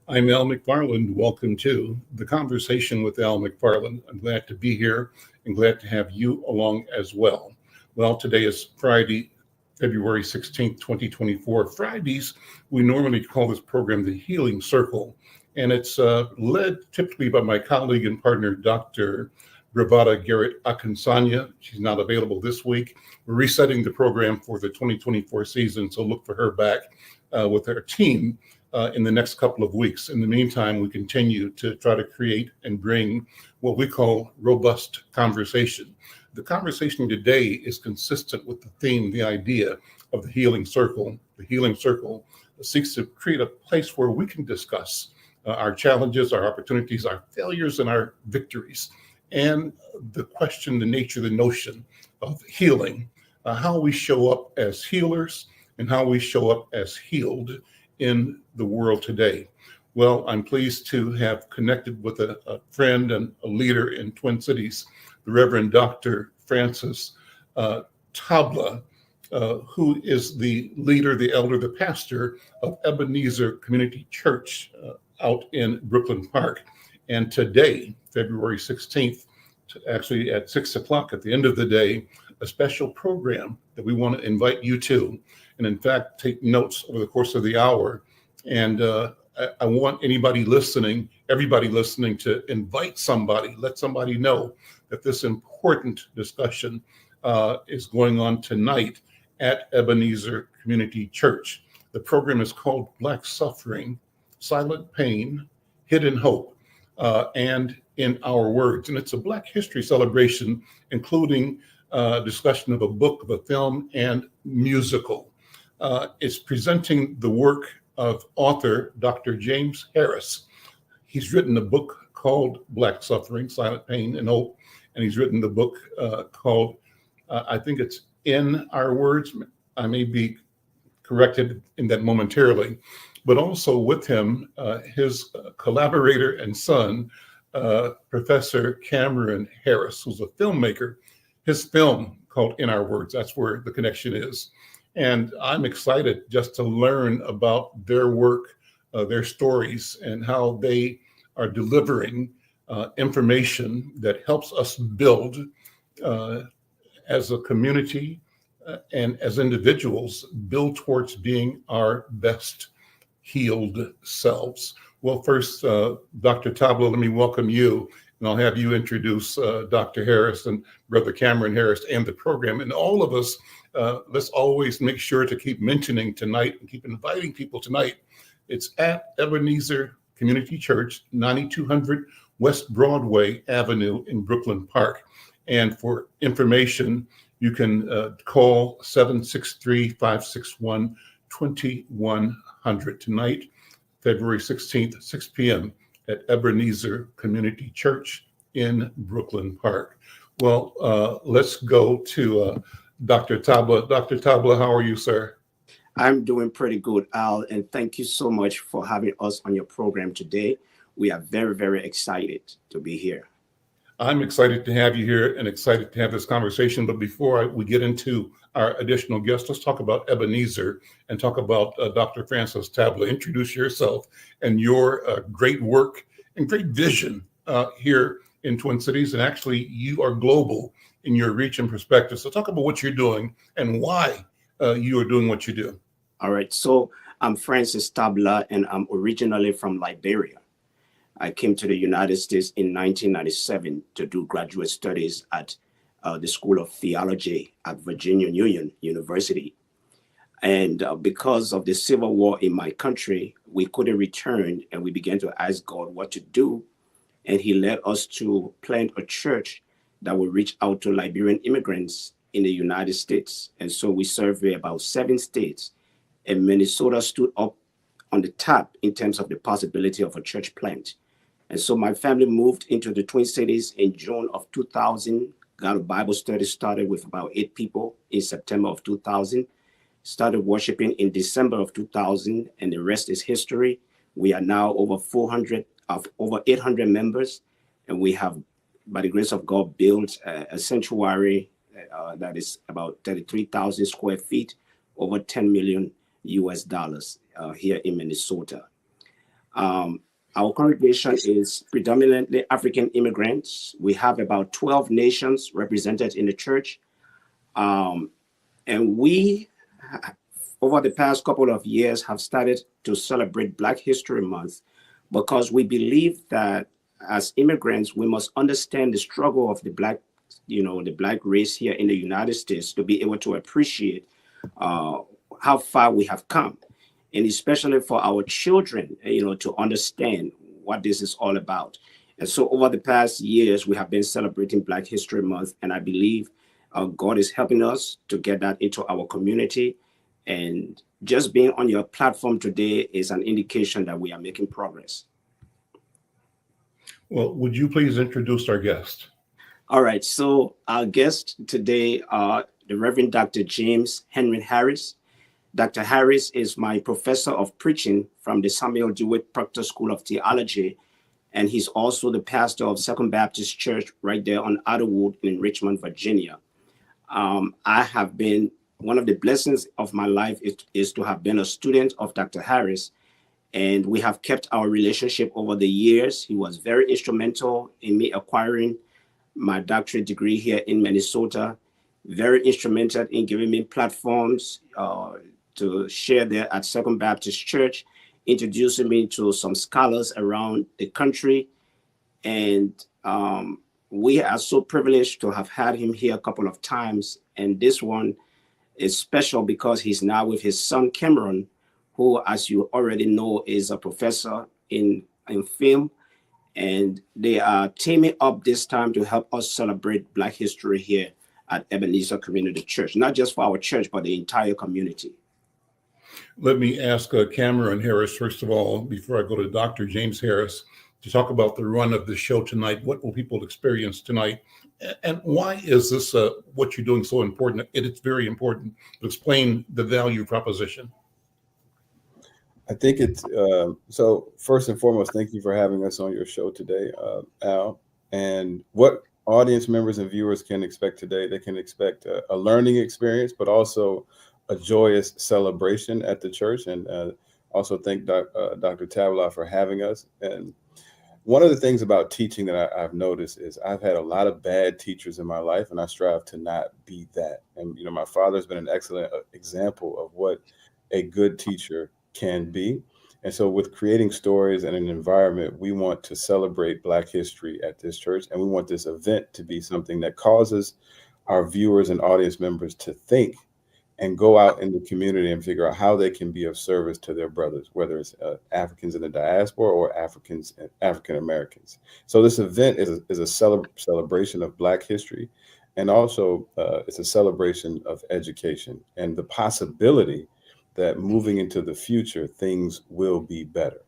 I'm Al McFarlane. Welcome to the Conversation with Al McFarlane. I'm glad to be here and glad to have you along as well. Well, today is Friday, February 16th, 2024. Fridays, we normally call this program the Healing Circle, and it's led typically by my colleague and partner, Dr. Bravada Garrett Akinsanya. She's not available this week. We're resetting the program for the 2024 season, so look for her back with her team in the next couple of weeks. In the meantime, we continue to try to create and bring what we call robust conversation. The conversation today is consistent with the theme, the idea of the healing circle. The healing circle seeks to create a place where we can discuss our challenges, our opportunities, our failures, and our victories. And the question, the nature, the notion of healing, how we show up as healers and how we show up as healed in the world today. Well, I'm pleased to have connected with a friend and a leader in Twin Cities, the Rev Dr. Francis Tabla, who is the leader, the elder, the pastor of Ebenezer Community Church out in Brooklyn Park. And today, February 16th, actually at 6 o'clock at the end of the day, a special program that we want to invite you to. And in fact, take notes over the course of the hour. And I want everybody listening to invite somebody, let somebody know that this important discussion is going on tonight at Ebenezer Community Church. The program is called Black Suffering, Silent Pain, Hidden Hope, and in Our Words. And it's a Black history celebration, including discussion of a book, of a film, and musical. It's presenting the work of author Dr. James Harris. He's written a book called Black Suffering, Silent Pain, and Hope, and he's written the book called, I think it's In Our Words. I may be corrected in that momentarily, but also with him, his collaborator and son, Professor Cameron Harris, who's a filmmaker. His film called In Our Words, that's where the connection is. And I'm excited just to learn about their work, their stories, and how they are delivering information that helps us build as a community and as individuals, build towards being our best healed selves. Well, first, Dr. Tabla, let me welcome you, and I'll have you introduce Dr. Harris and Brother Cameron Harris and the program. And all of us, let's always make sure to keep mentioning tonight and keep inviting people tonight. It's at Ebenezer Community Church, 9200 West Broadway Avenue in Brooklyn Park. And for information, you can call 763-561-2100 tonight, February 16th, 6 p.m. at Ebenezer Community Church in Brooklyn Park. Well, let's go to Dr. Tabla. Dr. Tabla, how are you, sir? I'm doing pretty good, Al, and thank you so much for having us on your program today. We are very, very excited to be here. I'm excited to have you here and excited to have this conversation. But before we get into our additional guests, let's talk about Ebenezer and talk about Dr. Francis Tabla. Introduce yourself and your great work and great vision here in Twin Cities. And actually, you are global in your reach and perspective. So talk about what you're doing and why you are doing what you do. All right. So I'm Francis Tabla, and I'm originally from Liberia. I came to the United States in 1997 to do graduate studies at the School of Theology at Virginia Union University. And because of the civil war in my country, we couldn't return, and we began to ask God what to do. And he led us to plant a church that would reach out to Liberian immigrants in the United States. And so we surveyed about 7 states, and Minnesota stood up on the top in terms of the possibility of a church plant. And so my family moved into the Twin Cities in June of 2000, got a Bible study started with about 8 people in September of 2000, started worshiping in December of 2000, and the rest is history. We are now over 800 members, and we have, by the grace of God, built a sanctuary that is about 33,000 square feet, over $10 million US here in Minnesota. Our congregation is predominantly African immigrants. We have about 12 nations represented in the church. And we, over the past couple of years, have started to celebrate Black History Month because we believe that as immigrants, we must understand the struggle of the the Black race here in the United States to be able to appreciate how far we have come, and especially for our children, to understand what this is all about. And so over the past years, we have been celebrating Black History Month, and I believe God is helping us to get that into our community. And just being on your platform today is an indication that we are making progress. Well, would you please introduce our guest? All right, so our guest today are the Reverend Dr. James Henry Harris. Dr. Harris is my professor of preaching from the Samuel DeWitt Proctor School of Theology, and he's also the pastor of Second Baptist Church right there on Otterwood in Richmond, Virginia. I have been, one of the blessings of my life is to have been a student of Dr. Harris, and we have kept our relationship over the years. He was very instrumental in me acquiring my doctorate degree here in Minnesota, very instrumental in giving me platforms to share there at Second Baptist Church, introducing me to some scholars around the country. And we are so privileged to have had him here a couple of times. And this one is special because he's now with his son, Cameron, who, as you already know, is a professor in film. And they are teaming up this time to help us celebrate Black history here at Ebenezer Community Church, not just for our church, but the entire community. Let me ask Cameron Harris, first of all, before I go to Dr. James Harris, to talk about the run of the show tonight. What will people experience tonight? And why is this, what you're doing, so important? It's very important to explain the value proposition. I think it's, so first and foremost, thank you for having us on your show today, Al. And what audience members and viewers can expect today, they can expect a learning experience, but also a joyous celebration at the church. And also thank Dr. Tabla for having us. And one of the things about teaching that I've noticed is I've had a lot of bad teachers in my life, and I strive to not be that. And, my father's been an excellent example of what a good teacher can be. And so with creating stories and an environment, we want to celebrate Black history at this church. And we want this event to be something that causes our viewers and audience members to think and go out in the community and figure out how they can be of service to their brothers, whether it's Africans in the diaspora or African Americans. So this event is a celebration of Black history. And also it's a celebration of education and the possibility that moving into the future, things will be better.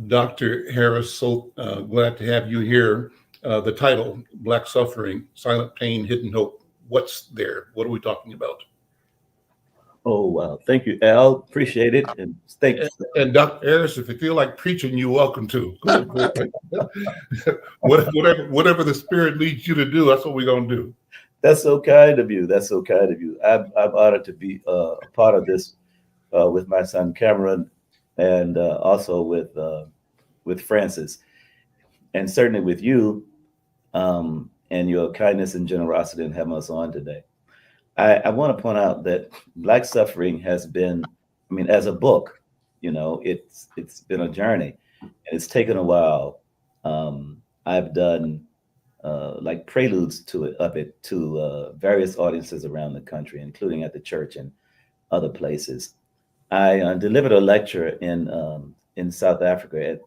Dr. Harris, so glad to have you here. The title, Black Suffering, Silent Pain, Hidden Hope. What's there? What are we talking about? Oh, wow. Thank you, Al. Appreciate it. And thank you. And Dr. Harris, if you feel like preaching, you're welcome to. whatever the Spirit leads you to do, that's what we're going to do. That's so kind of you. That's so kind of you. I'm honored to be a part of this with my son Cameron, and also with Francis, and certainly with you, and your kindness and generosity in having us on today. I want to point out that Black suffering has been, as a book, it's been a journey, and it's taken a while. I've done like preludes to various audiences around the country, including at the church and other places. I delivered a lecture in South Africa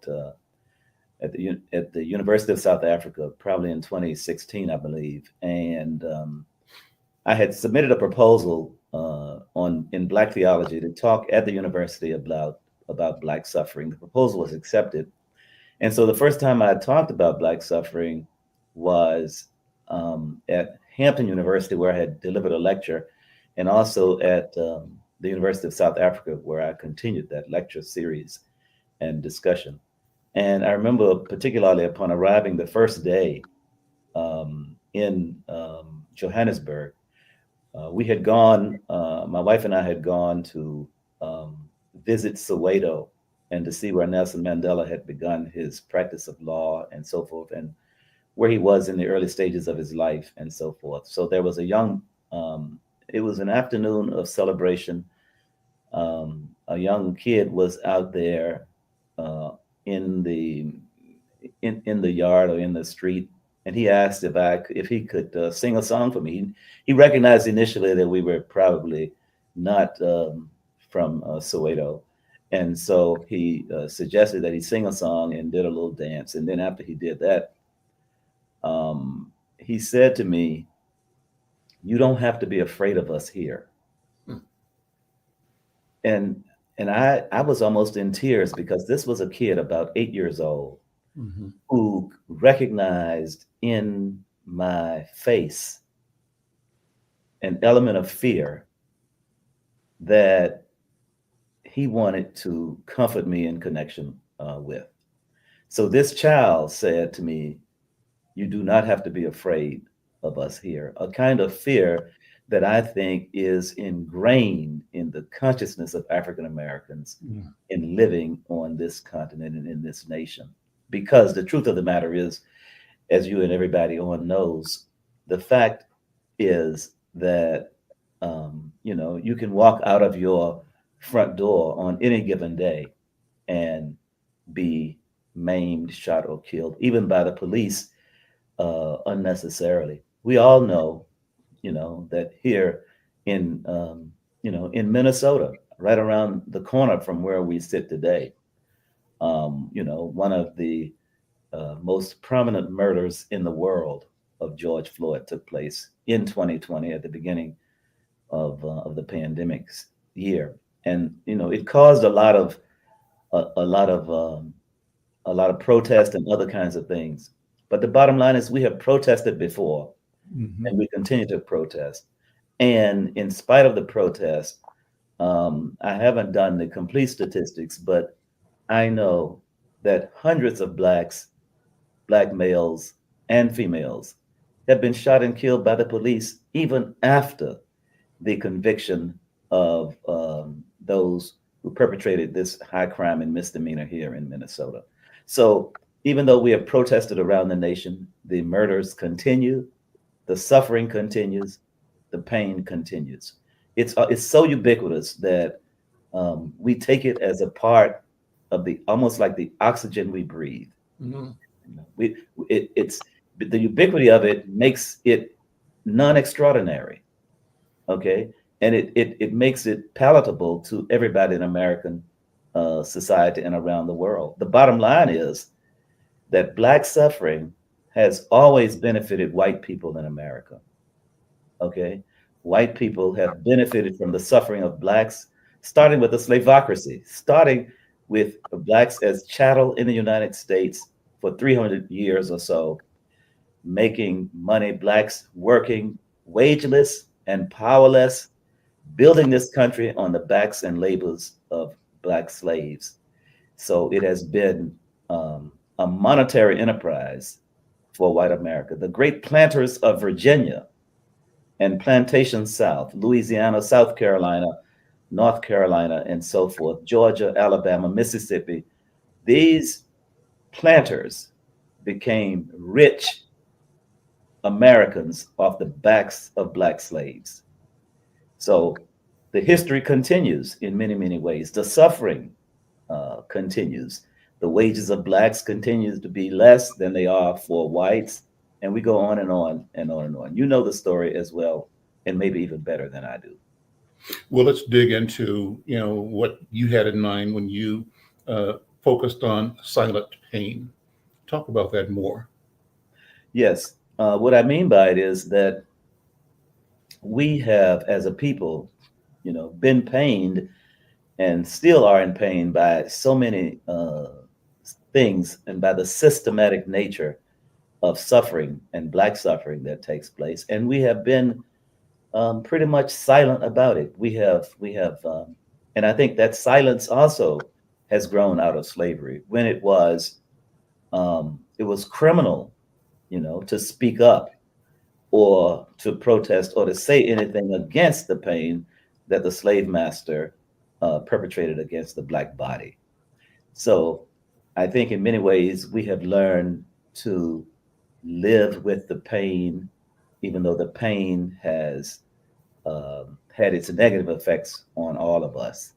at the University of South Africa, probably in 2016, I believe, and I had submitted a proposal in Black theology to talk at the university about Black suffering. The proposal was accepted, and so the first time I talked about Black suffering was at Hampton University, where I had delivered a lecture, and also at the University of South Africa, where I continued that lecture series and discussion. And I remember particularly upon arriving the first day in Johannesburg, we had gone, my wife and I had gone to visit Soweto and to see where Nelson Mandela had begun his practice of law and so forth, and where he was in the early stages of his life and so forth. So there was it was an afternoon of celebration. A young kid was out there in the yard or in the street, and he asked if he could sing a song for me. He recognized initially that we were probably not from Soweto, and so he suggested that he sing a song and did a little dance. And then after he did that, he said to me, "You don't have to be afraid of us here." And I was almost in tears, because this was a kid about 8 years old who recognized in my face an element of fear that he wanted to comfort me in connection with. So this child said to me, "You do not have to be afraid of us here," a kind of fear that I think is ingrained in the consciousness of African Americans in living on this continent and in this nation. Because the truth of the matter is, as you and everybody on knows, the fact is that you can walk out of your front door on any given day and be maimed, shot, or killed, even by the police, unnecessarily. We all know, that here in Minnesota, right around the corner from where we sit today, one of the most prominent murders in the world of George Floyd took place in 2020 at the beginning of the pandemic's year, and it caused a lot of protest and other kinds of things. But the bottom line is, we have protested before, and we continue to protest. And in spite of the protest, I haven't done the complete statistics, but I know that hundreds of black males and females have been shot and killed by the police, even after the conviction of those who perpetrated this high crime and misdemeanor here in Minnesota. So even though we have protested around the nation, the murders continue, the suffering continues, the pain continues. It's so ubiquitous that we take it as a part of almost like the oxygen we breathe. It's the ubiquity of it makes it non-extraordinary, okay, and it makes it palatable to everybody in American society and around the world. The bottom line is that Black suffering has always benefited white people in America. Okay, white people have benefited from the suffering of Blacks, starting with the slavocracy, starting with Blacks as chattel in the United States for 300 years or so, making money, Blacks working wageless and powerless, building this country on the backs and labors of Black slaves. So it has been a monetary enterprise for white America. The great planters of Virginia and Plantation South, Louisiana, South Carolina, North Carolina, and so forth, Georgia, Alabama, Mississippi, these planters became rich Americans off the backs of Black slaves. So the history continues in many, many ways. The suffering continues. The wages of Blacks continues to be less than they are for whites. And we go on and on and on and on. You know the story as well, and maybe even better than I do. Well, let's dig into, what you had in mind when you focused on silent pain. Talk about that more. Yes. What I mean by it is that we have, as a people, been pained and still are in pain by so many things, and by the systematic nature of suffering and Black suffering that takes place. And we have been pretty much silent about it. We have, and I think that silence also has grown out of slavery, when it was criminal, to speak up or to protest or to say anything against the pain that the slave master perpetrated against the Black body. So I think in many ways we have learned to live with the pain, even though the pain has had its negative effects on all of us.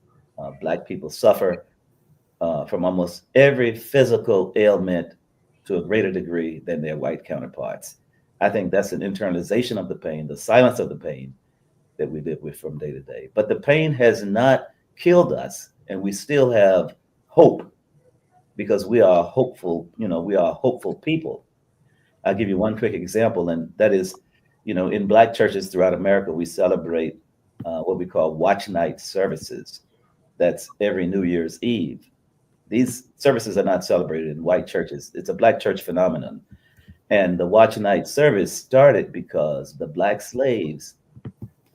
Black people suffer from almost every physical ailment to a greater degree than their white counterparts. I think that's an internalization of the pain, the silence of the pain that we live with from day to day. But the pain has not killed us, and we still have hope because we are hopeful, we are hopeful people. I'll give you one quick example, and that is, in Black churches throughout America, we celebrate what we call watch night services. That's every New Year's Eve. These services are not celebrated in white churches. It's a Black church phenomenon. And the watch night service started because the Black slaves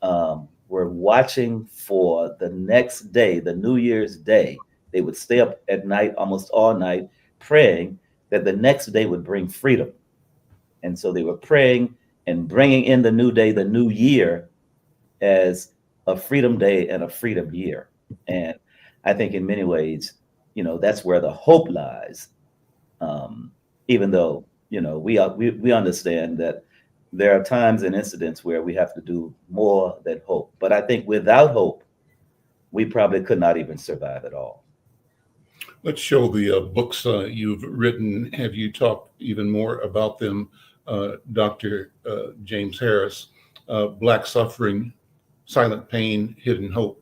were watching for the next day, the New Year's Day. They would stay up at night, almost all night, praying that the next day would bring freedom. And so they were praying and bringing in the new day, the new year, as a freedom day and a freedom year. And I think in many ways, that's where the hope lies. Even though, we understand that there are times and incidents where we have to do more than hope. But I think without hope, we probably could not even survive at all. Let's show the books you've written. Have you talked even more about them, Dr. James Harris? Black Suffering, Silent Pain, Hidden Hope.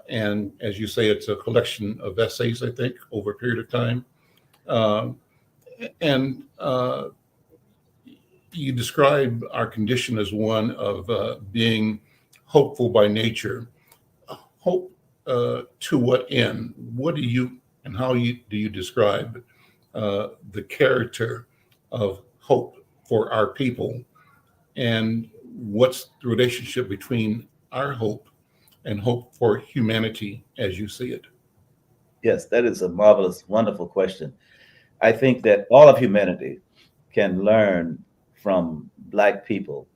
And as you say, it's a collection of essays, I think, over a period of time. And you describe our condition as one of being hopeful by nature. Hope to what end? What do you and how do you describe the character of hope for our people? And what's the relationship between our hope and hope for humanity as you see it? Yes, that is a marvelous, wonderful question. I think that all of humanity can learn from Black people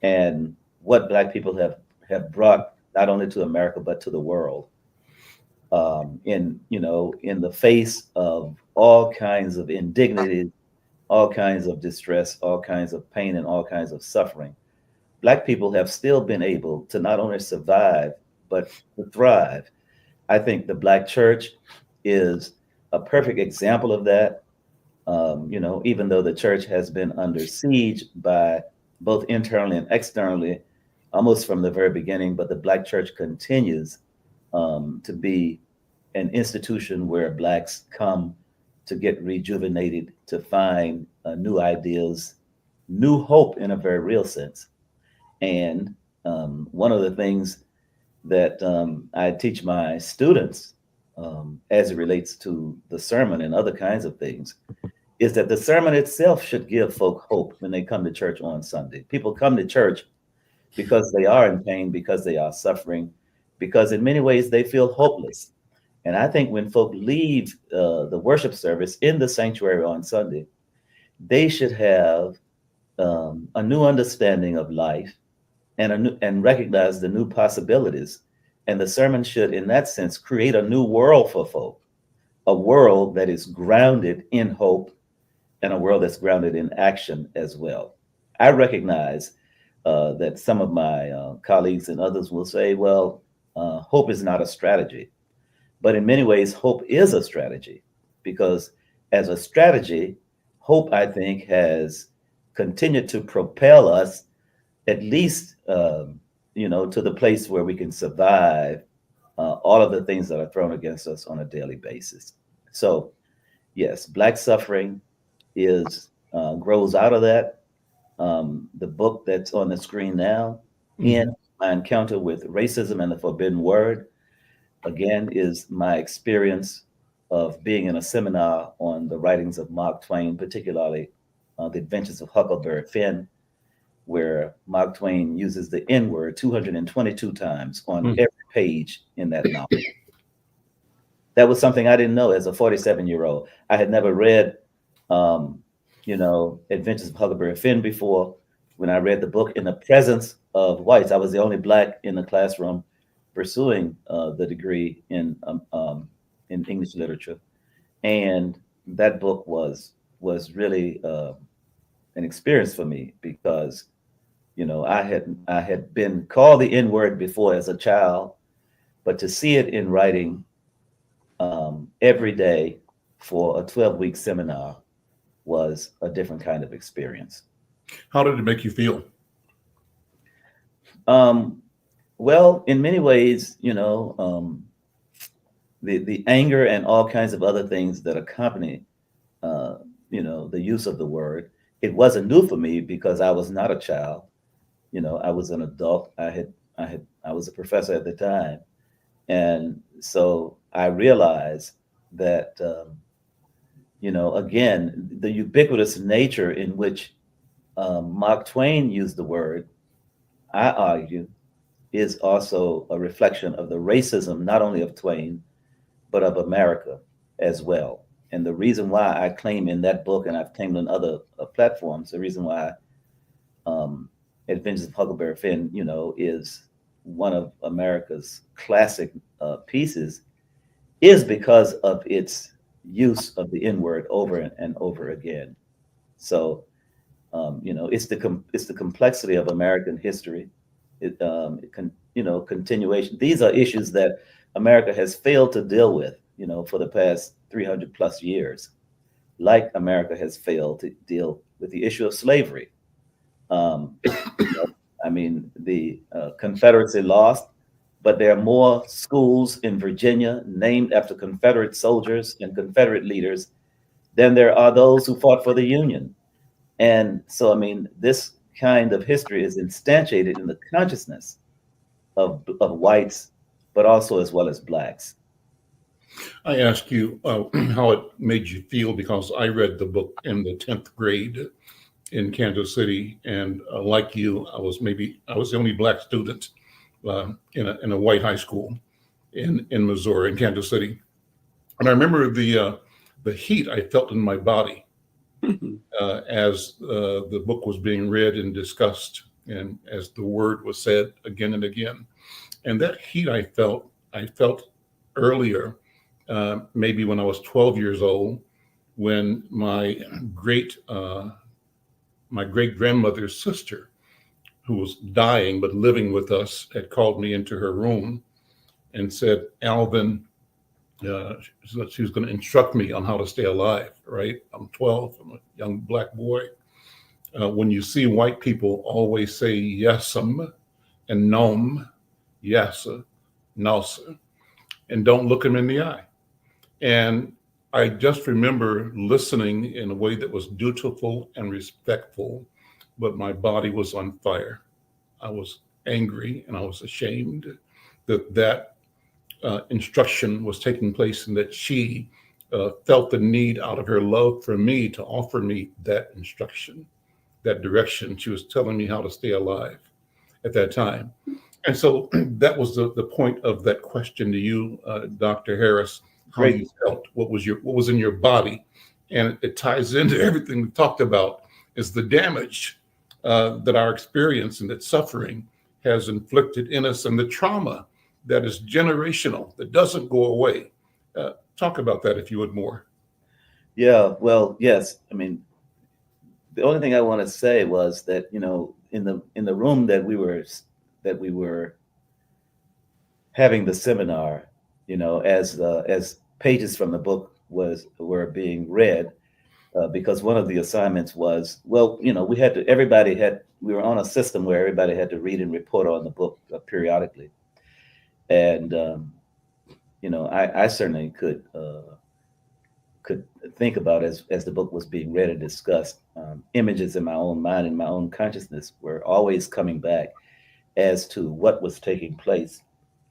and what Black people have brought not only to America but to the world. In the face of all kinds of indignity, all kinds of distress, all kinds of pain, and all kinds of suffering, Black people have still been able to not only survive but to thrive. I think the Black church is a perfect example of that. Even though the church has been under siege by both internally and externally, almost from the very beginning, but the Black church continues to be an institution where Blacks come to get rejuvenated, to find new ideas, new hope in a very real sense. And one of the things that I teach my students as it relates to the sermon and other kinds of things is that the sermon itself should give folk hope when they come to church on Sunday. People come to church because they are in pain, because they are suffering, because in many ways they feel hopeless. And I think when folk leave the worship service in the sanctuary on Sunday, they should have a new understanding of life and recognize the new possibilities. And the sermon should, in that sense, create a new world for folk, a world that is grounded in hope and a world that's grounded in action as well. I recognize that some of my colleagues and others will say, well, hope is not a strategy. But in many ways, hope is a strategy, because as a strategy, hope, I think, has continued to propel us at least, to the place where we can survive all of the things that are thrown against us on a daily basis. So, yes, Black suffering grows out of that. The book that's on the screen now, In My Encounter with Racism and the Forbidden Word, again, is my experience of being in a seminar on the writings of Mark Twain, particularly The Adventures of Huckleberry Finn, where Mark Twain uses the N-word 222 times on every page in that novel. That was something I didn't know as a 47-year-old. I had never read, Adventures of Huckleberry Finn before. When I read the book in the presence of whites, I was the only Black in the classroom pursuing the degree in in English literature. And that book was really an experience for me because, you know, I had been called the N-word before as a child, but to see it in writing every day for a 12-week seminar was a different kind of experience. How did it make you feel? Well, in many ways, you know, the anger and all kinds of other things that accompany, you know, the use of the word. It wasn't new for me because I was not a child. You know, I was an adult. I was a professor at the time, and so I realized that, you know, again, the ubiquitous nature in which Mark Twain used the word, I argue, is also a reflection of the racism, not only of Twain, but of America as well. And the reason why I claim in that book, and I've claimed on other platforms, the reason why Adventures of Huckleberry Finn, you know, is one of America's classic pieces, is because of its use of the N-word over and over again. So, you know, it's the complexity of American history. You know, continuation. These are issues that America has failed to deal with, you know, for the past 300 plus years. Like America has failed to deal with the issue of slavery. You know, I mean, the Confederacy lost, but there are more schools in Virginia named after Confederate soldiers and Confederate leaders than there are those who fought for the Union. And so, I mean, this kind of history is instantiated in the consciousness of whites, but also as well as blacks. I asked you how it made you feel because I read the book in the 10th grade in Kansas City, and like you, I was the only black student in a white high school in Missouri, in Kansas City, and I remember the heat I felt in my body as the book was being read and discussed, and as the word was said again and again, and that heat I felt earlier, maybe when I was 12 years old, when my great grandmother's sister, who was dying but living with us, had called me into her room and said, Alvin, she was going to instruct me on how to stay alive, right? I'm 12, I'm a young black boy. When you see white people, always say yes'm and no'm, yes, no, sir, and don't look them in the eye. And I just remember listening in a way that was dutiful and respectful, but my body was on fire. I was angry and I was ashamed that instruction was taking place and that she felt the need out of her love for me to offer me that instruction, that direction. She was telling me how to stay alive at that time. And so that was the point of that question to you, Dr. Harris, how Great. you felt, what was in your body. And it ties into everything we talked about, is the damage that our experience and that suffering has inflicted in us, and the trauma that is generational, that doesn't go away. Talk about that, if you would, more. Yeah, well, yes. I mean, the only thing I want to say was that, you know, in the room that we were having the seminar, you know, as pages from the book were being read, because one of the assignments was, well, you know, we were on a system where everybody had to read and report on the book periodically. And, you know, I certainly could think about, as the book was being read and discussed, images in my own mind and my own consciousness were always coming back as to what was taking place,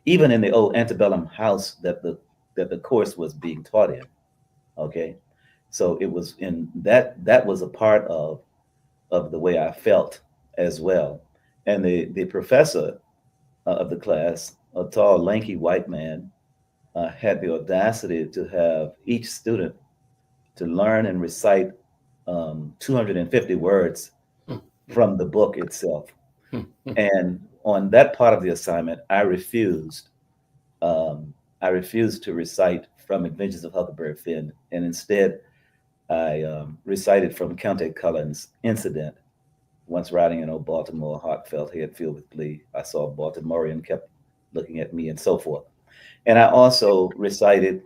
even in the old antebellum house that the course was being taught in. Okay. So it was in that was a part of the way I felt as well. And the professor of the class, a tall, lanky white man, had the audacity to have each student to learn and recite 250 words from the book itself. And on that part of the assignment, I refused I refused to recite from Adventures of Huckleberry Finn, and instead I recited from Count Cullen's Incident. Once riding in old Baltimore, heart felt head filled with glee. I saw Baltimorean kept looking at me, and so forth. And I also recited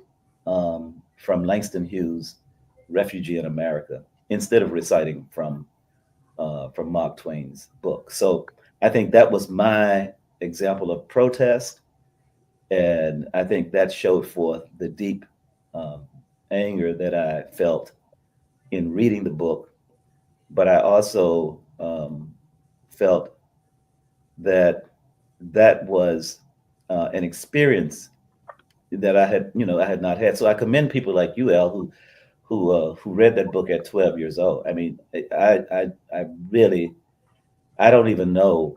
from Langston Hughes' Refugee in America, instead of reciting from Mark Twain's book. So I think that was my example of protest. And I think that showed forth the deep anger that I felt in reading the book. But I also felt that that was an experience that I had not had. So I commend people like you, Al, who read that book at 12 years old. I mean, I really, I don't even know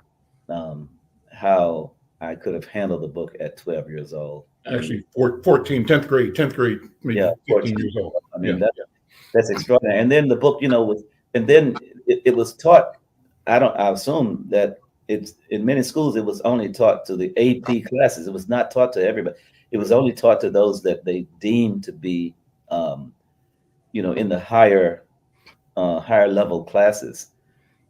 how I could have handled the book at 12 years old. Actually, 14, 10th grade, maybe Yeah, 15 years old. I mean, Yeah. that's extraordinary. And then the book, and then it was taught. I assume that it's in many schools, it was only taught to the AP classes. It was not taught to everybody. It was only taught to those that they deemed to be, in the higher level classes.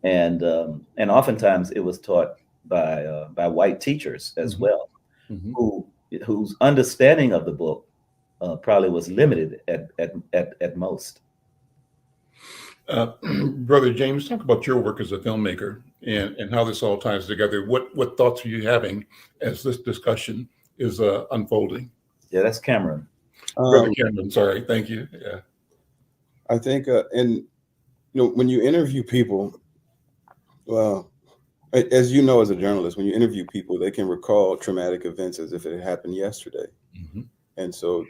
And oftentimes it was taught by white teachers as well, whose understanding of the book probably was limited at most. Brother James, talk about your work as a filmmaker and how this all ties together. What thoughts are you having as this discussion is unfolding? Yeah, that's Cameron. Brother Cameron, sorry, thank you. Yeah, I think, when you interview people, well, as you know, as a journalist, when you interview people, they can recall traumatic events as if it happened yesterday. And so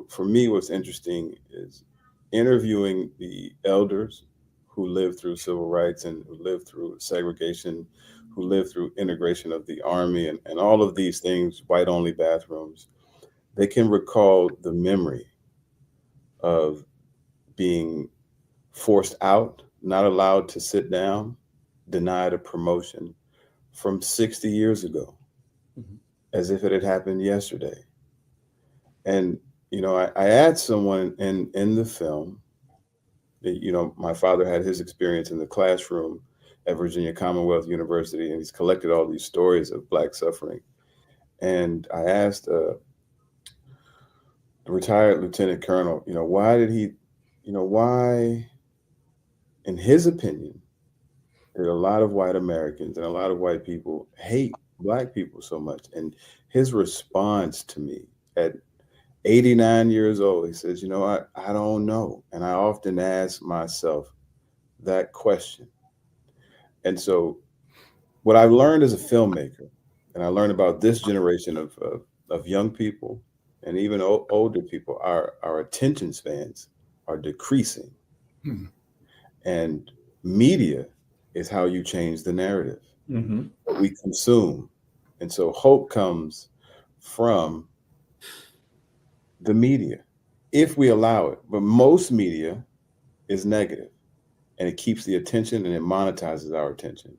for me, what's interesting is interviewing the elders who lived through civil rights and who lived through segregation, who lived through integration of the army and all of these things, white-only bathrooms. They can recall the memory of being forced out, not allowed to sit down, denied a promotion from 60 years ago, as if it had happened yesterday. And, I had someone in the film, my father had his experience in the classroom at Virginia Commonwealth University, and he's collected all these stories of Black suffering. And I asked a retired lieutenant colonel, why, in his opinion, did a lot of white Americans and a lot of white people hate Black people so much? And his response to me at 89 years old, he says, I don't know. And I often ask myself that question. And so what I've learned as a filmmaker, and I learned about this generation of young people and even older people, our attention spans are decreasing. And media is how you change the narrative. What we consume. And so hope comes from the media, if we allow it. But most media is negative, and it keeps the attention and it monetizes our attention.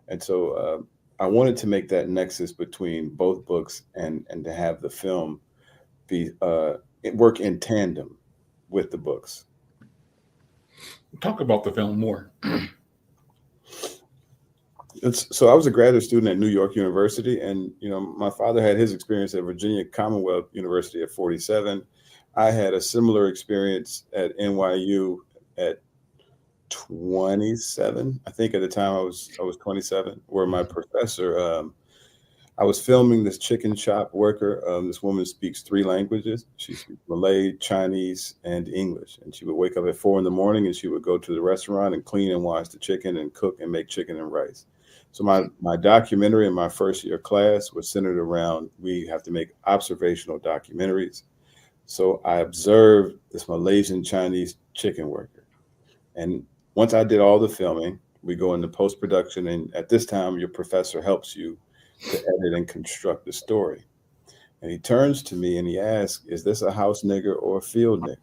And so I wanted to make that nexus between both books and to have the film be work in tandem with the books. talk about the film more. So I was a graduate student at New York University, and my father had his experience at Virginia Commonwealth University at 47. I had a similar experience at NYU at 27. I think at the time I was 27, where my professor, I was filming this chicken shop worker. This woman speaks 3 languages. She speaks Malay, Chinese, and English. And she would wake up at 4 in the morning, and she would go to the restaurant and clean and wash the chicken and cook and make chicken and rice. So my documentary in my first year class was centered around, we have to make observational documentaries. So I observed this Malaysian Chinese chicken worker. And once I did all the filming, we go into post-production. And at this time, your professor helps you to edit and construct the story. And he turns to me and he asks, is this a house nigger or a field nigger?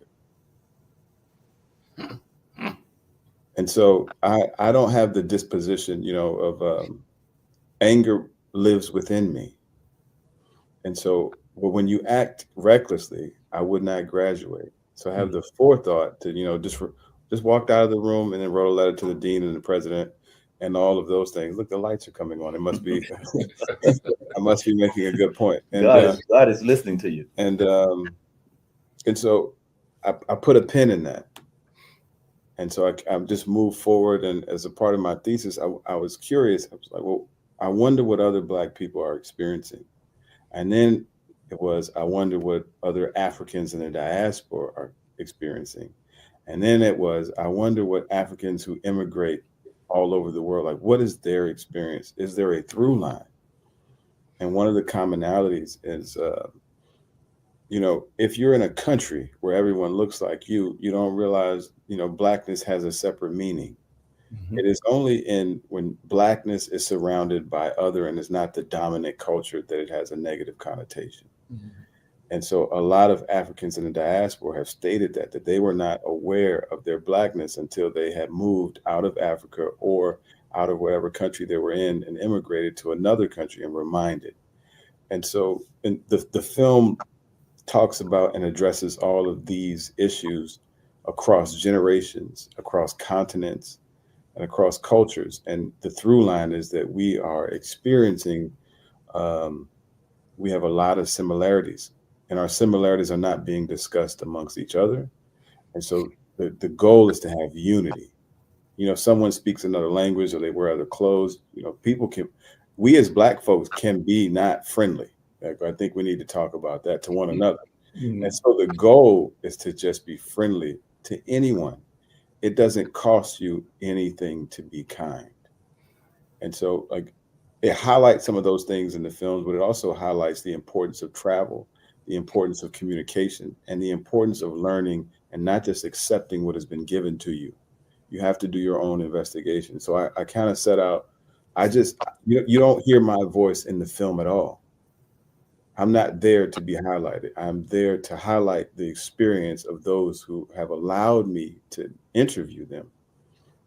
And so I don't have the disposition, of anger lives within me. And so But when you act recklessly, I would not graduate. So I have the forethought to, just walked out of the room and then wrote a letter to the dean and the president and all of those things. Look, the lights are coming on. It must be, I must be making a good point. And God is listening to you. And so I put a pin in that. And so I just moved forward. And as a part of my thesis, I was curious. I was like, well, I wonder what other Black people are experiencing. And then it was, I wonder what other Africans in the diaspora are experiencing. And then it was, I wonder what Africans who immigrate all over the world, like, what is their experience? Is there a through line? And one of the commonalities is, if you're in a country where everyone looks like you don't realize, Blackness has a separate meaning. Mm-hmm. It is only when Blackness is surrounded by other and is not the dominant culture that it has a negative connotation. Mm-hmm. And so a lot of Africans in the diaspora have stated that they were not aware of their Blackness until they had moved out of Africa or out of whatever country they were in and immigrated to another country and reminded. And so the film talks about and addresses all of these issues across generations, across continents, and across cultures. And the through line is that we are experiencing, we have a lot of similarities, and our similarities are not being discussed amongst each other. And so the goal is to have unity. If someone speaks another language or they wear other clothes, we as Black folks can be not friendly. Like, I think we need to talk about that to one another. Mm-hmm. And so the goal is to just be friendly to anyone. It doesn't cost you anything to be kind. And so it highlights some of those things in the films, but it also highlights the importance of travel, the importance of communication, and the importance of learning and not just accepting what has been given to you. You have to do your own investigation. So I kind of set out, you don't hear my voice in the film at all. I'm not there to be highlighted. I'm there to highlight the experience of those who have allowed me to interview them.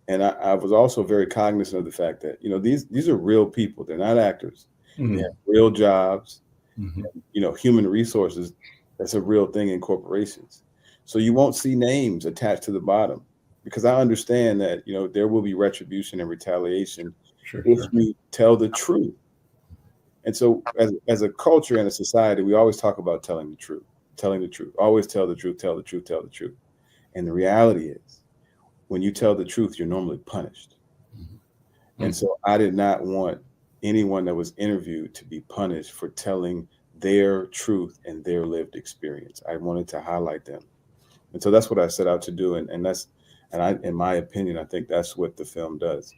And I was also very cognizant of the fact that, these are real people. They're not actors. Mm-hmm. They have real jobs. Mm-hmm. Human resources, that's a real thing in corporations. So you won't see names attached to the bottom, because I understand that, there will be retribution and retaliation if we tell the truth. And so as a culture and a society, we always talk about telling the truth, always tell the truth, tell the truth, tell the truth. And the reality is, when you tell the truth, you're normally punished. Mm-hmm. And so I did not want anyone that was interviewed to be punished for telling their truth and their lived experience. I wanted to highlight them. And so that's what I set out to do. And in my opinion, I think that's what the film does.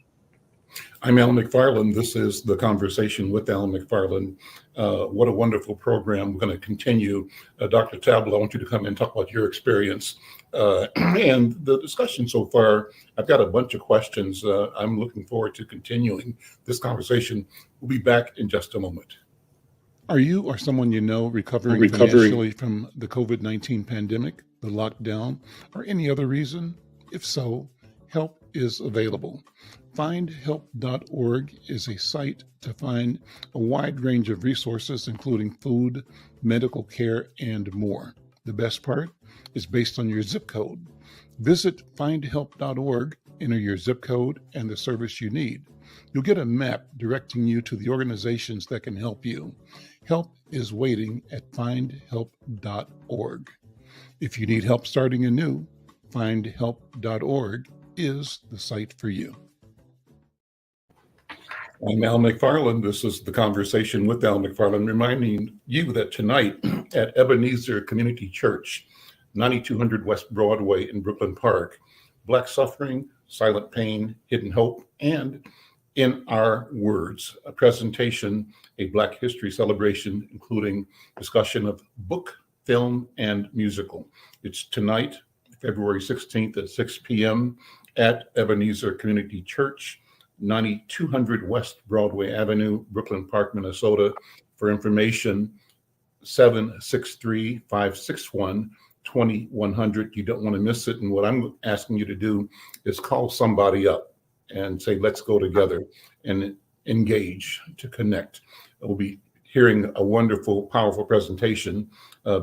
I'm Al McFarlane. This is the Conversation with Al McFarlane. What a wonderful program. We're going to continue. Dr. Tabla, I want you to come and talk about your experience and the discussion so far. I've got a bunch of questions. I'm looking forward to continuing this conversation. We'll be back in just a moment. Are you or someone you know recovering financially from the COVID-19 pandemic, the lockdown, or any other reason? If so, help is available. Findhelp.org is a site to find a wide range of resources, including food, medical care, and more. The best part is based on your zip code. Visit findhelp.org, enter your zip code and the service you need. You'll get a map directing you to the organizations that can help you. Help is waiting at findhelp.org. If you need help starting anew, findhelp.org is the site for you. I'm Al McFarlane. This is the Conversation with Al McFarlane, reminding you that tonight at Ebenezer Community Church, 9200 West Broadway in Brooklyn Park, Black Suffering, Silent Pain, Hidden Hope, and In Our Words, a presentation, a Black History celebration, including discussion of book, film, and musical. It's tonight, February 16th at 6 p.m. at Ebenezer Community Church, 9200 West Broadway Avenue, Brooklyn Park, Minnesota. For information, 763-561-2100. You don't want to miss it. And what I'm asking you to do is call somebody up and say, let's go together and engage to connect. We'll be hearing a wonderful, powerful presentation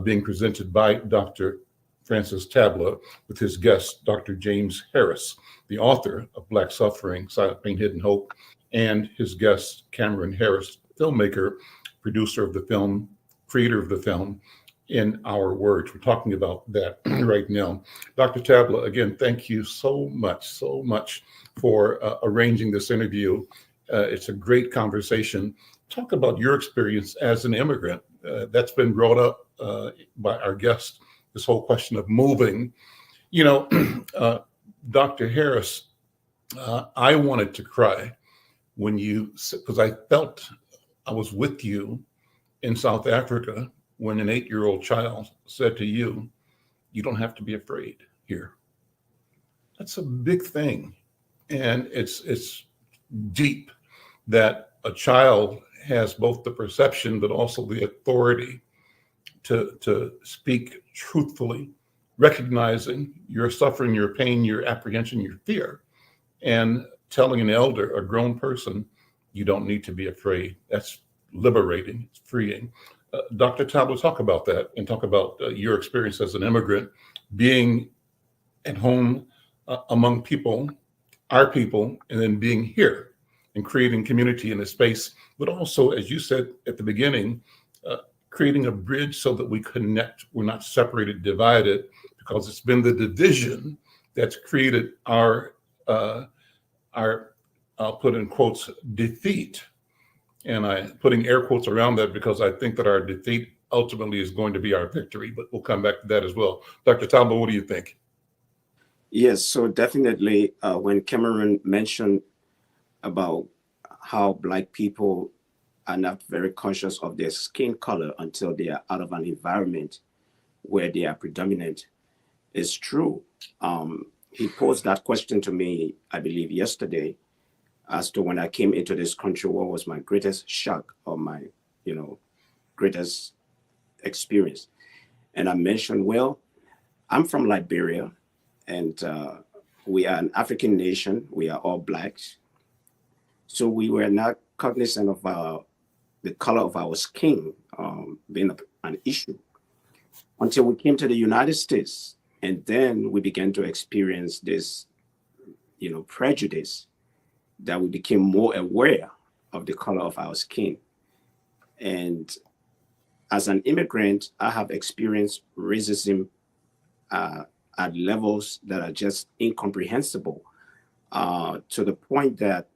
being presented by Dr. Francis Tabla with his guest, Dr. James Harris, the author of Black Suffering, Silent Pain, Hidden Hope, and his guest, Cameron Harris, filmmaker, producer of the film, creator of the film, In Our Words. We're talking about that right now. Dr. Tabla, again, thank you so much for arranging this interview. It's a great conversation. Talk about your experience as an immigrant. That's been brought up by our guest, this whole question of moving. You know, Dr. Harris, I wanted to cry when because I felt I was with you in South Africa when an 8-year-old child said to you, "You don't have to be afraid here." That's a big thing. And it's deep that a child has both the perception, but also the authority to speak truthfully, recognizing your suffering, your pain, your apprehension, your fear, and telling an elder, a grown person, you don't need to be afraid. That's liberating, it's freeing. Dr. Tabla, talk about that and talk about your experience as an immigrant, being at home among people, our people, and then being here and creating community in a space, but also, as you said at the beginning, creating a bridge so that we connect. We're not separated, divided, because it's been the division that's created our I'll put in quotes, defeat. And I'm putting air quotes around that because I think that our defeat ultimately is going to be our victory, but we'll come back to that as well. Dr. Tabla, what do you think? Yes, so definitely when Cameron mentioned about how Black people are not very conscious of their skin color until they are out of an environment where they are predominant, is true. He posed that question to me, I believe, yesterday, as to when I came into this country, what was my greatest shock or my, greatest experience. And I mentioned, well, I'm from Liberia, and we are an African nation. We are all Blacks. So we were not cognizant of the color of our skin being an issue until we came to the United States. And then we began to experience this, prejudice, that we became more aware of the color of our skin. And as an immigrant, I have experienced racism at levels that are just incomprehensible, to the point that,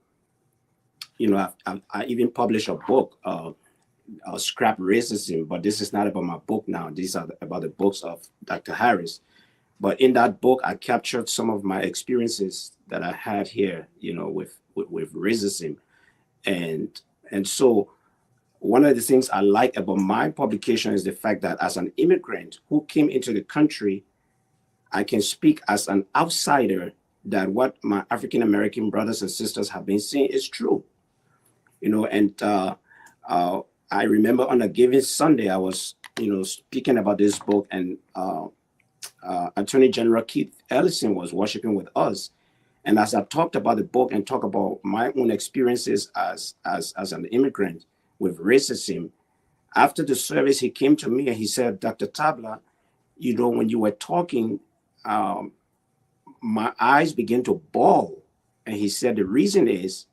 I even published a book, Scrap Racism, but this is not about my book now. These are about the books of Dr. Harris. But in that book, I captured some of my experiences that I had here, with racism. And so one of the things I like about my publication is the fact that as an immigrant who came into the country, I can speak as an outsider that what my African-American brothers and sisters have been saying is true. I remember on a given Sunday, I was, speaking about this book, and Attorney General Keith Ellison was worshiping with us. And as I talked about the book and talk about my own experiences as an immigrant with racism, after the service, he came to me and he said, "Dr. Tabla, when you were talking, my eyes began to bawl." And he said, "The reason is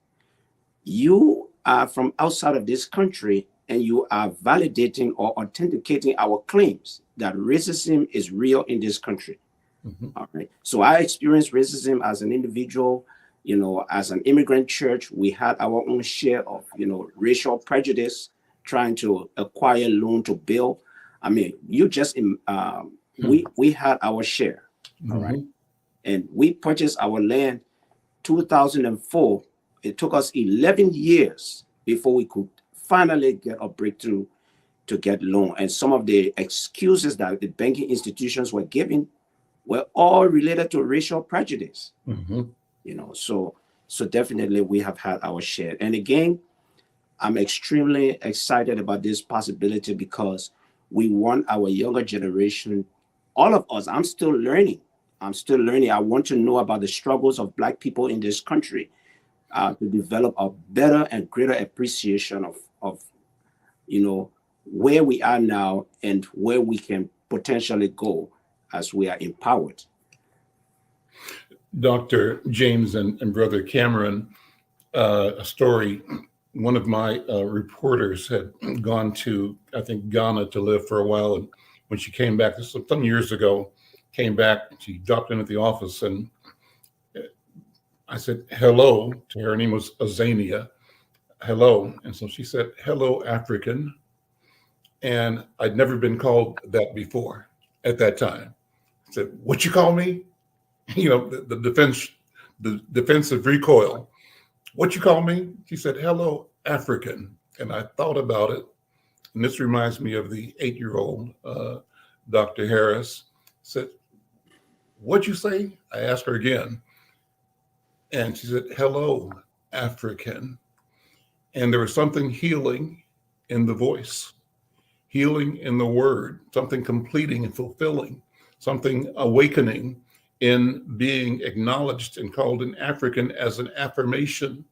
you are from outside of this country and you are validating or authenticating our claims that racism is real in this country." Mm-hmm. All right. So I experienced racism as an individual, as an immigrant church. We had our own share of, racial prejudice, trying to acquire loan to build. I mean, we had our share. Mm-hmm. All right. And we purchased our land 2004. It took us 11 years before we could finally get a breakthrough to get loan. And some of the excuses that the banking institutions were giving were all related to racial prejudice. Mm-hmm. So definitely we have had our share. And again, I'm extremely excited about this possibility because we want our younger generation, all of us. I'm still learning. I want to know about the struggles of Black people in this country, to develop a better and greater appreciation of where we are now and where we can potentially go as we are empowered. Dr. James and Brother Cameron, a story. One of my reporters had gone to, I think, Ghana to live for a while. And when she came back, this was some years ago, came back, she dropped in at the office and I said, hello to her. Her name was Azania. Hello. And so she said, hello, African. And I'd never been called that before at that time. I said, what you call me? The defensive recoil. What you call me? She said, hello, African. And I thought about it. And this reminds me of the 8-year-old Dr. Harris. Said, what'd you say? I asked her again. And she said, hello, African. And there was something healing in the voice, healing in the word, something completing and fulfilling, something awakening in being acknowledged and called an African as an affirmation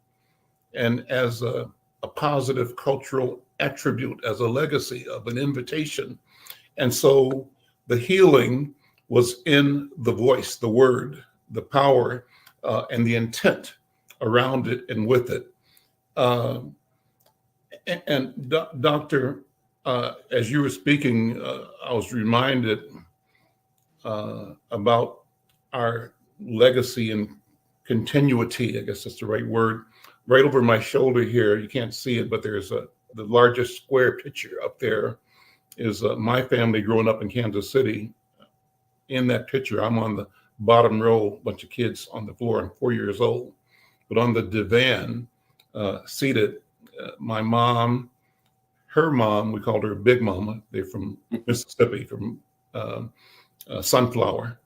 and as a positive cultural attribute, as a legacy of an invitation. And so the healing was in the voice, the word, the power, and the intent around it and with it. Doctor, as you were speaking, I was reminded about our legacy and continuity, I guess that's the right word. Right over my shoulder here, you can't see it, but there's the largest square picture up there is my family growing up in Kansas City. In that picture, I'm on the bottom row, bunch of kids on the floor. I'm 4 years old. But on the divan, seated, my mom, her mom, we called her Big Mama. They're from Mississippi, from Sunflower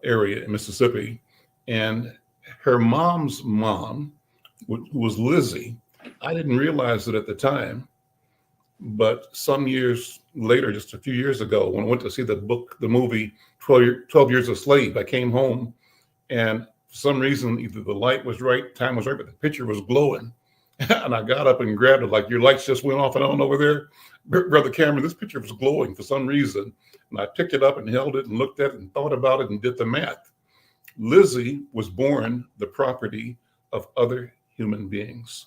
area in Mississippi. And her mom's mom, who was Lizzie, I didn't realize it at the time, but some years later, just a few years ago, when I went to see the movie 12 Years a Slave, I came home and for some reason, either the light was right, time was right, but the picture was glowing. And I got up and grabbed it like your lights just went off and on over there. Brother Cameron, this picture was glowing for some reason. And I picked it up and held it and looked at it and thought about it and did the math. Lizzie was born the property of other human beings.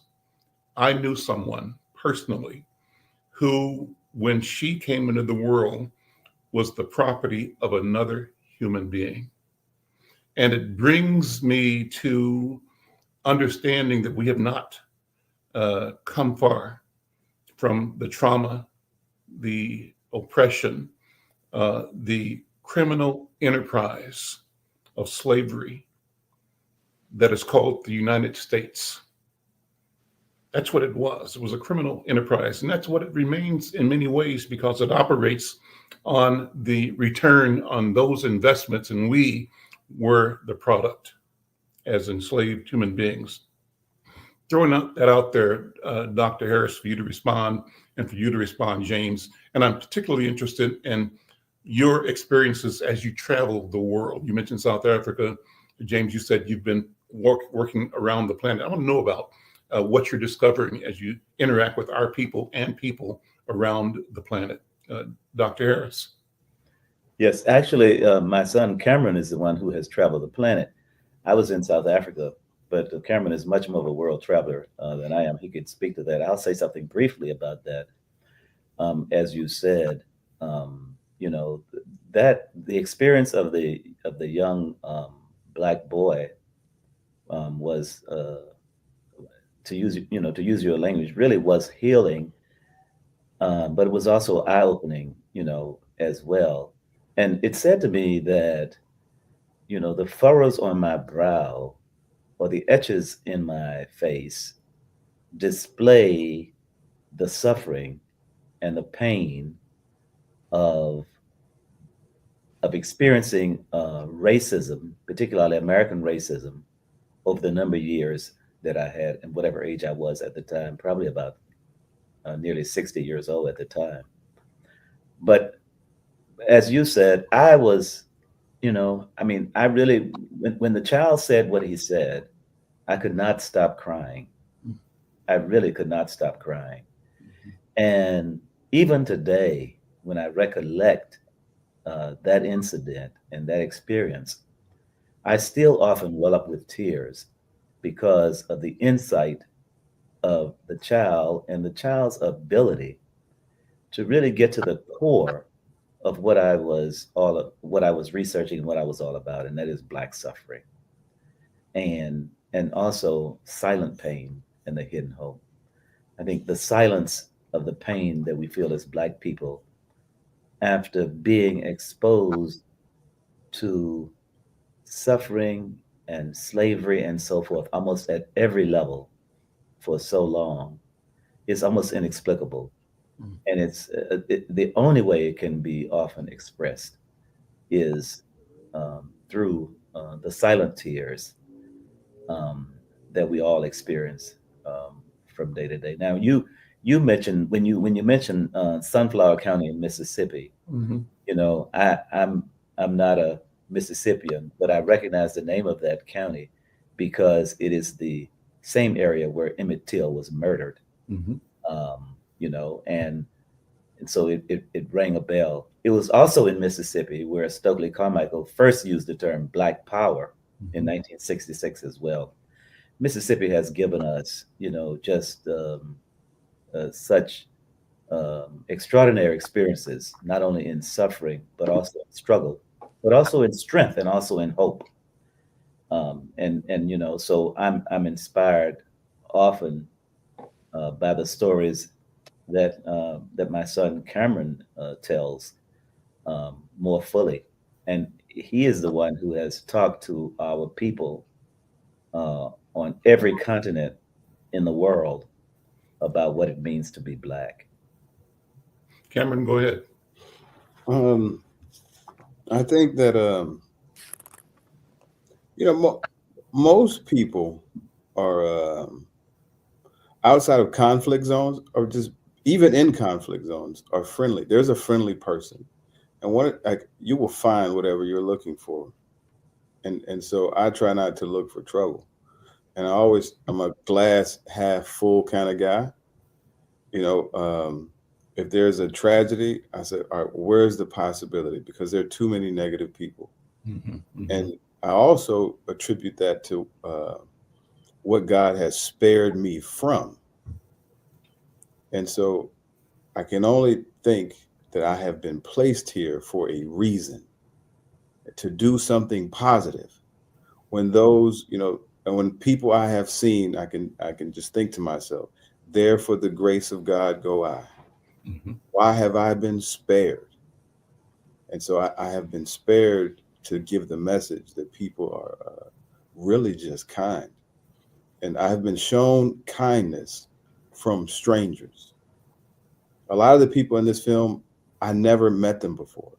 I knew someone personally who, when she came into the world, was the property of another human being. And it brings me to understanding that we have not come far from the trauma, the oppression, the criminal enterprise of slavery that is called the United States. That's what it was. It was a criminal enterprise. And that's what it remains in many ways, because it operates on the return on those investments. And we were the product as enslaved human beings. Throwing that out there, Dr. Harris, for you to respond and for you to respond, James. And I'm particularly interested in your experiences as you travel the world. You mentioned South Africa. James, you said you've been working around the planet. I want to know about what you're discovering as you interact with our people and people around the planet. Dr. Harris. Yes, actually, my son Cameron is the one who has traveled the planet. I was in South Africa, but Cameron is much more of a world traveler than I am. He could speak to that. I'll say something briefly about that. As you said, that the experience of the young Black boy was, to use your language, really was healing, but it was also eye-opening, as well. And it said to me that, the furrows on my brow or the etches in my face display the suffering and the pain of experiencing racism, particularly American racism, over the number of years that I had and whatever age I was at the time, probably about nearly 60 years old at the time. But as you said, I was, I really, when the child said what he said, I could not stop crying. I really could not stop crying. And even today, when I recollect that incident and that experience, I still often well up with tears because of the insight of the child and the child's ability to really get to the core of what I was researching and what I was all about, and that is Black suffering and also silent pain and the hidden hope. I think the silence of the pain that we feel as Black people after being exposed to suffering and slavery and so forth, almost at every level for so long, is almost inexplicable. And the only way it can be often expressed is through the silent tears um, that we all experience from day to day. Now, you mentioned when you mentioned Sunflower County in Mississippi. Mm-hmm. You know, I'm not a Mississippian, but I recognize the name of that county because it is the same area where Emmett Till was murdered. Mm-hmm. You know, and so it rang a bell. It was also in Mississippi where Stokely Carmichael first used the term Black Power in 1966 as well. Mississippi has given us, you know, just such extraordinary experiences, not only in suffering, but also in struggle, but also in strength and also in hope. And you know, so I'm inspired often by the stories that my son Cameron tells more fully, and he is the one who has talked to our people on every continent in the world about what it means to be Black. Cameron, go ahead. I think that you know, most people are outside of conflict zones, or just even in conflict zones, are friendly. There's a friendly person, and like you will find whatever you're looking for. And so I try not to look for trouble, and I'm a glass half full kind of guy. You know, if there's a tragedy, I say, all right, where's the possibility? Because there are too many negative people. Mm-hmm. Mm-hmm. And I also attribute that to what God has spared me from. And so I can only think that I have been placed here for a reason, to do something positive. When those, you know, and when people I have seen, I can just think to myself, there for the grace of God go I. Mm-hmm. Why have I been spared? And so I have been spared to give the message that people are really just kind. And I have been shown kindness from strangers. A lot of the people in this film, I never met them before.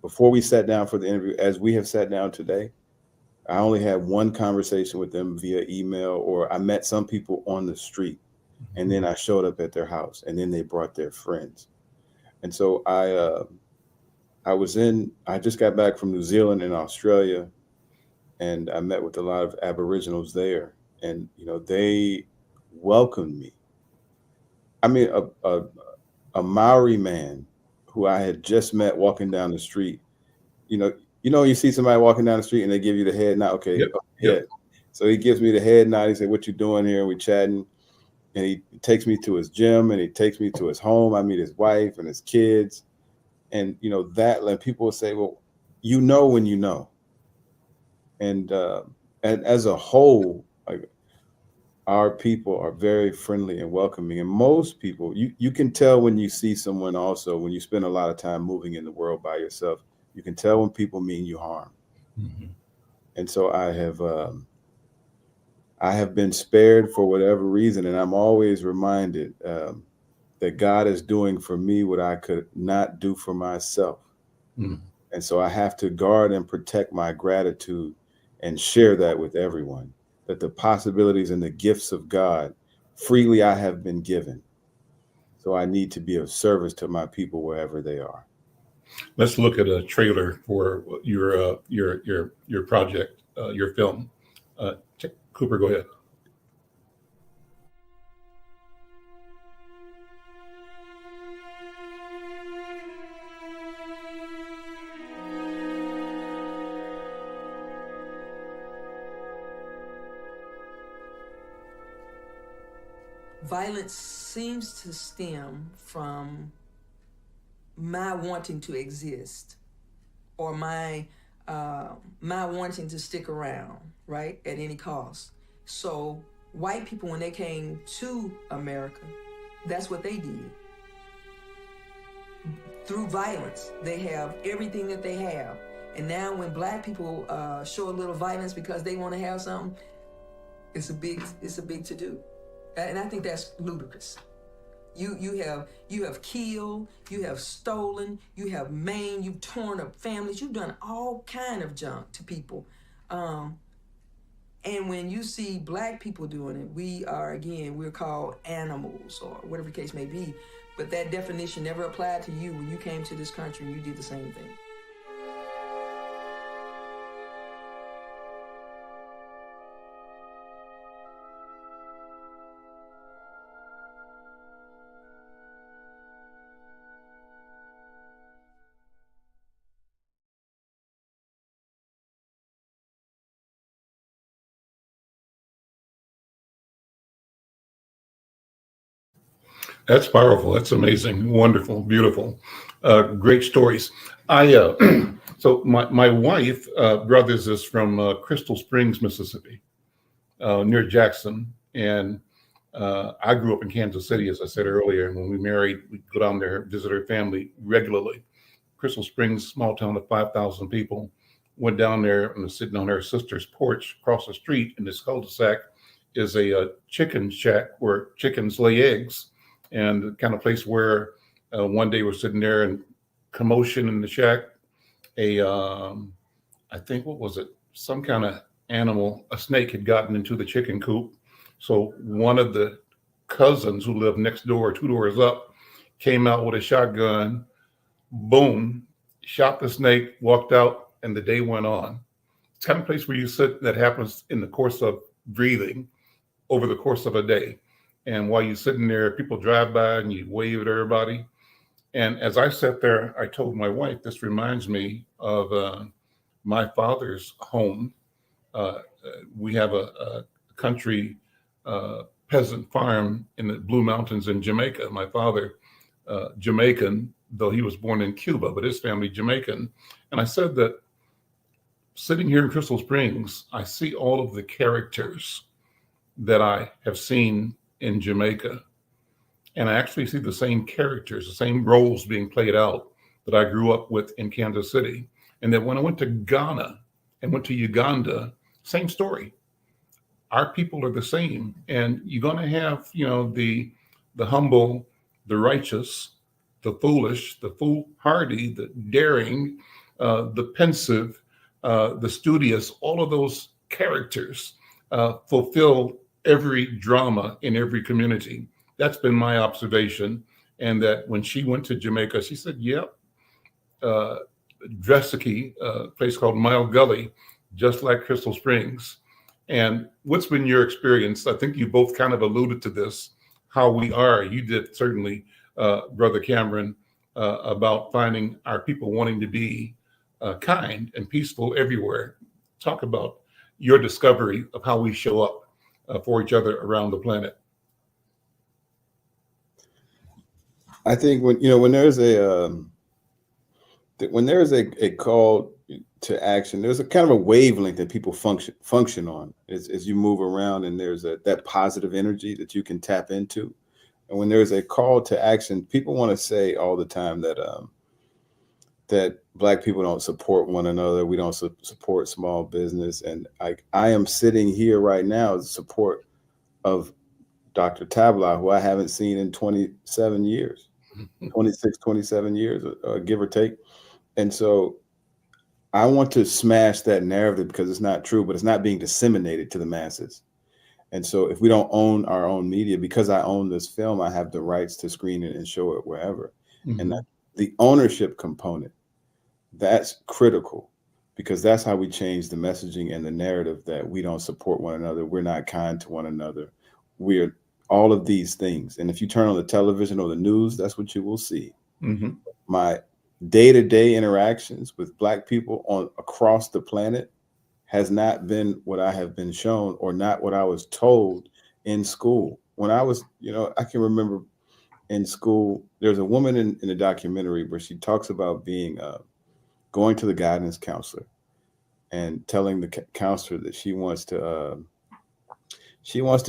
Before we sat down for the interview, as we have sat down today, I only had one conversation with them via email, or I met some people on the street, and then I showed up at their house, and then they brought their friends. And so I just got back from New Zealand and Australia, and I met with a lot of Aboriginals there, and you know, they welcomed me. I mean, a Maori man who I had just met walking down the street. You see somebody walking down the street and they give you the head nod. Okay, Yep. yeah. So he gives me the head nod. He said, "What you doing here?" And we chatting, and he takes me to his gym, and he takes me to his home. I meet his wife and his kids, and you know that. Like, people will say, "Well, you know when you know," and as a whole, like, our people are very friendly and welcoming, and most people, you can tell when you see someone. Also, when you spend a lot of time moving in the world by yourself, you can tell when people mean you harm. Mm-hmm. And so I have been spared for whatever reason, and I'm always reminded that God is doing for me what I could not do for myself. Mm-hmm. And so I have to guard and protect my gratitude and share that with everyone, that the possibilities and the gifts of God freely I have been given. So I need to be of service to my people wherever they are. Let's look at a trailer for your project, your film. Cooper, go ahead. violence seems to stem from my wanting to exist, or my wanting to stick around, right, at any cost. So white people, when they came to America, that's what they did. Through violence, they have everything that they have. And now when black people show a little violence because they want to have something, it's a big to do. And I think that's ludicrous. You have killed, you have stolen, you have maimed, you've torn up families, you've done all kind of junk to people. And when you see black people doing it, we're called animals, or whatever the case may be. But that definition never applied to you when you came to this country and you did the same thing. That's powerful. That's amazing. Wonderful. Beautiful. Great stories. So my wife, brothers, is from Crystal Springs, Mississippi, near Jackson. And I grew up in Kansas City, as I said earlier. And when we married, we'd go down there, visit her family regularly. Crystal Springs, small town of 5,000 people. Went down there and was sitting on her sister's porch across the street in this cul-de-sac is a chicken shack where chickens lay eggs. And the kind of place where one day we're sitting there and commotion in the shack. I think, what was it? Some kind of animal, a snake had gotten into the chicken coop. So one of the cousins who lived next door, 2 doors up, came out with a shotgun, boom, shot the snake, walked out, and the day went on. It's kind of place where you sit that happens in the course of breathing over the course of a day. And while you're sitting there, people drive by and you wave at everybody. And as I sat there, I told my wife, this reminds me of my father's home. We have a country peasant farm in the Blue Mountains in Jamaica. My father, Jamaican, though he was born in Cuba, but his family Jamaican. And I said that sitting here in Crystal Springs, I see all of the characters that I have seen in Jamaica. And I actually see the same characters, the same roles being played out that I grew up with in Kansas City. And then when I went to Ghana and went to Uganda, same story. Our people are the same. And you're going to have, the humble, the righteous, the foolish, the foolhardy, the daring, the pensive, the studious. All of those characters fulfill every drama in every community. That's been my observation. And that when she went to Jamaica, she said, yep, Dresiki, a place called Mile Gully, just like Crystal Springs. And what's been your experience? I think you both kind of alluded to this, how we are. You did certainly, Brother Cameron, about finding our people wanting to be kind and peaceful everywhere. Talk about your discovery of how we show up for each other around the planet. I think when there's a call to action, there's a kind of a wavelength that people function on as you move around, and there's that positive energy that you can tap into. And when there's a call to action, people want to say all the time that Black people don't support one another. We don't support small business. And I am sitting here right now as support of Dr. Tabla, who I haven't seen in 27 years, 26, 27 years, give or take. And so I want to smash that narrative because it's not true, but it's not being disseminated to the masses. And so if we don't own our own media, because I own this film, I have the rights to screen it and show it wherever. Mm-hmm. And the ownership component, that's critical, because that's how we change the messaging and the narrative that we don't support one another. We're not kind to one another. We're all of these things. And if you turn on the television or the news, that's what you will see. Mm-hmm. My day-to-day interactions with Black people across the planet has not been what I have been shown, or not what I was told in school. when I was, I can remember in school, there's a woman in the documentary where she talks about being going to the guidance counselor and telling the counselor that she wants to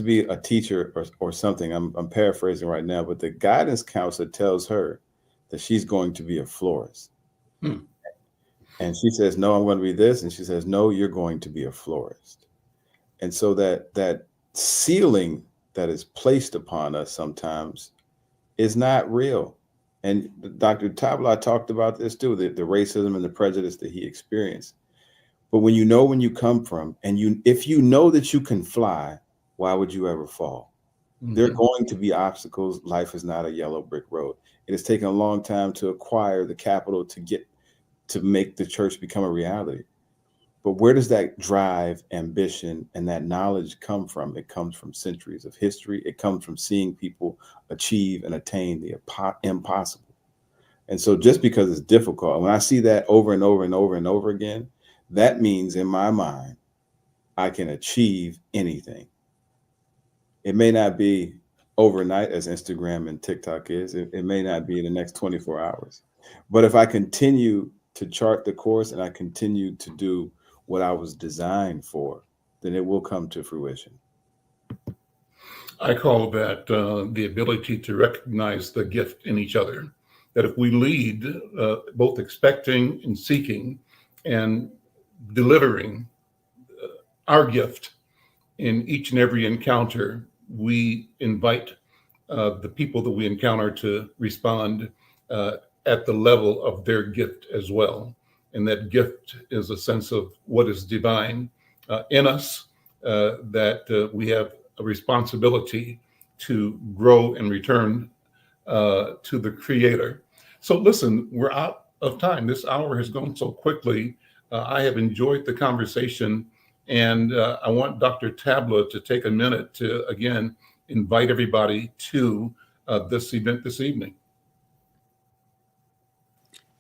be a teacher or something. I'm paraphrasing right now, but the guidance counselor tells her that she's going to be a florist. And she says, no, I'm going to be this. And she says, no, you're going to be a florist. And so that ceiling that is placed upon us sometimes is not real. And Dr. Tabla talked about this too, the racism and the prejudice that he experienced. But when you come from, and if you know that you can fly, why would you ever fall? There are going to be obstacles. Life is not a yellow brick road. It has taken a long time to acquire the capital to make the church become a reality. But where does that drive, ambition, and that knowledge come from? It comes from centuries of history. It comes from seeing people achieve and attain the impossible. And so just because it's difficult, when I see that over and over and over and over again, that means in my mind, I can achieve anything. It may not be overnight as Instagram and TikTok is. It may not be in the next 24 hours. But if I continue to chart the course and I continue to do what I was designed for, then it will come to fruition. I call that the ability to recognize the gift in each other. That if we lead both expecting and seeking and delivering our gift in each and every encounter, we invite the people that we encounter to respond at the level of their gift as well. And that gift is a sense of what is divine in us, that we have a responsibility to grow and return to the Creator. So listen, we're out of time. This hour has gone so quickly. I have enjoyed the conversation, and I want Dr. Tabla to take a minute to, again, invite everybody to this event this evening.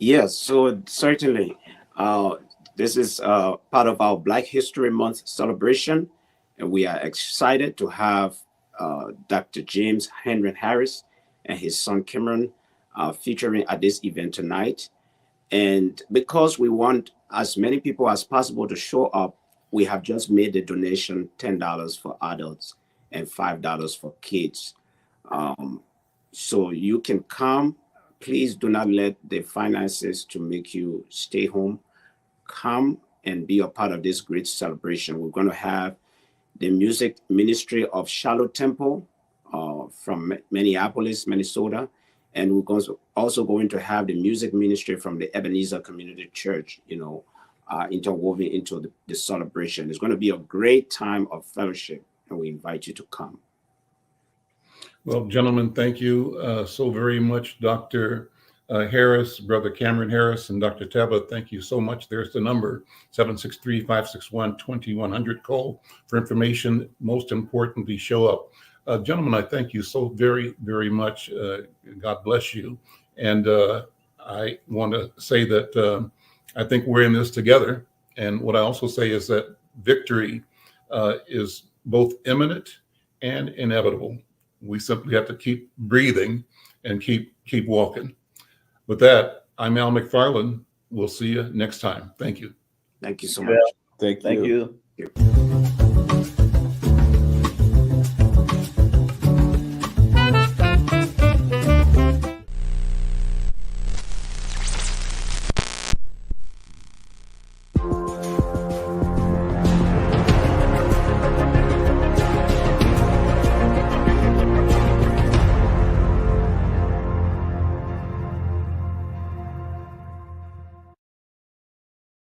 Yes, so certainly. This is part of our Black History Month celebration, and we are excited to have Dr. James Henry Harris and his son Cameron featuring at this event tonight. And because we want as many people as possible to show up, we have just made the donation $10 for adults and $5 for kids. So you can come. Please do not let the finances to make you stay home. Come and be a part of this great celebration. We're going to have the music ministry of Shiloh Temple from Minneapolis, Minnesota. And we're also going to have the music ministry from the Ebenezer Community Church, interwoven into the celebration. It's going to be a great time of fellowship, and we invite you to come. Well, gentlemen, thank you so very much, Dr. Harris, Brother Cameron Harris, and Dr. Tabla. Thank you so much. There's the number, 763-561-2100. Call for information. Most importantly, show up. Gentlemen, I thank you so very, very much. God bless you. And I want to say that I think we're in this together. And what I also say is that victory is both imminent and inevitable. We simply have to keep breathing and keep walking. With that, I'm Al McFarlane. We'll see you next time. Thank you. Thank you so much. Thank you. Thank you. Thank you.